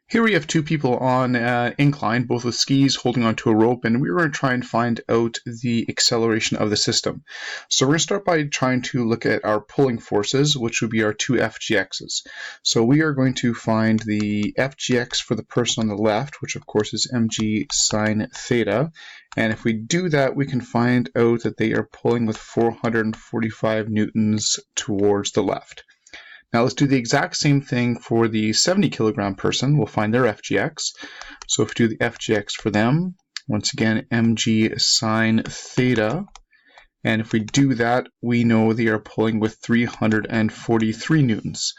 Here we have two people on an incline, both with skis holding onto a rope, and we're going to try and find out the acceleration of the system. So we're going to start by trying to look at our pulling forces, which would be our two FGXs. So we are going to find the FGX for the person on the left, which of course is mg sine theta. And if we do that, we can find out that they are pulling with 445 newtons towards the left. Now let's do the exact same thing for the 70 kilogram person. We'll find their FGX. So if we do the FGX for them, once again, mg sine theta. And if we do that, we know they are pulling with 343 newtons.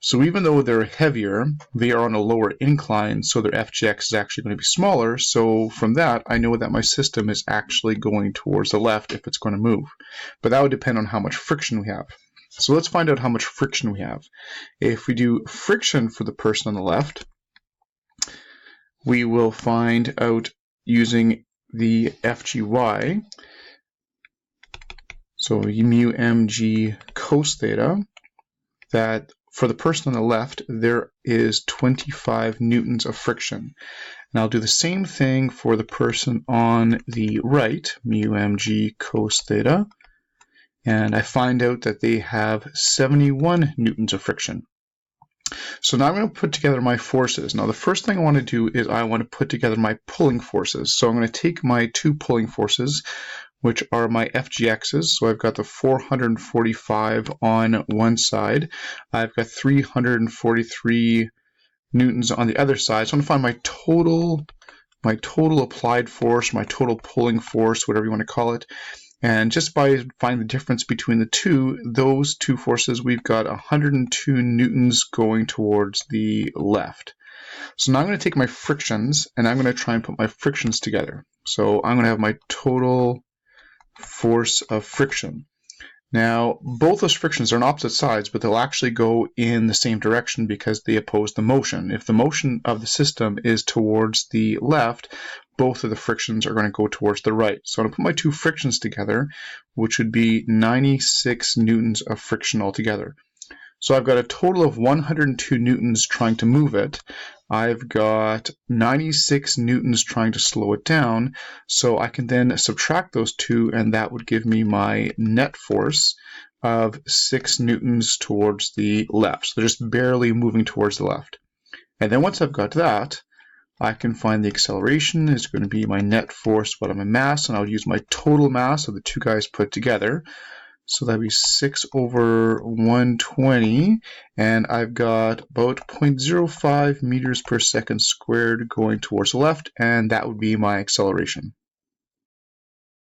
So even though they're heavier, they are on a lower incline, so their FGX is actually going to be smaller. So from that, I know that my system is actually going towards the left if it's going to move. But that would depend on how much friction we have. So let's find out how much friction we have. If we do friction for the person on the left, we will find out using the FGY, so mu mg cos theta, that for the person on the left, there is 25 newtons of friction. And I'll do the same thing for the person on the right, mu mg cos theta, and I find out that they have 71 newtons of friction. So now I'm going to put together my forces. Now the first thing I want to do is I want to put together my pulling forces. So I'm going to take my two pulling forces, which are my FGXs. So I've got the 445 on one side. I've got 343 newtons on the other side. So I'm going to find my total applied force, my total pulling force, whatever you want to call it. And just by finding the difference between the two, those two forces, we've got 102 newtons going towards the left. So now I'm going to take my frictions, and I'm going to try and put my frictions together. So I'm going to have my total force of friction. Now, both those frictions are on opposite sides, but they'll actually go in the same direction because they oppose the motion. If the motion of the system is towards the left, both of the frictions are going to go towards the right. So I'm going to put my two frictions together, which would be 96 newtons of friction altogether. So I've got a total of 102 newtons trying to move it. I've got 96 newtons trying to slow it down. So I can then subtract those two, and that would give me my net force of 6 newtons towards the left. So they're just barely moving towards the left. And then once I've got that, I can find the acceleration is going to be my net force, what my mass, and I'll use my total mass of the two guys put together. So that'd be 6 over 120, and I've got about 0.05 meters per second squared going towards the left, and that would be my acceleration.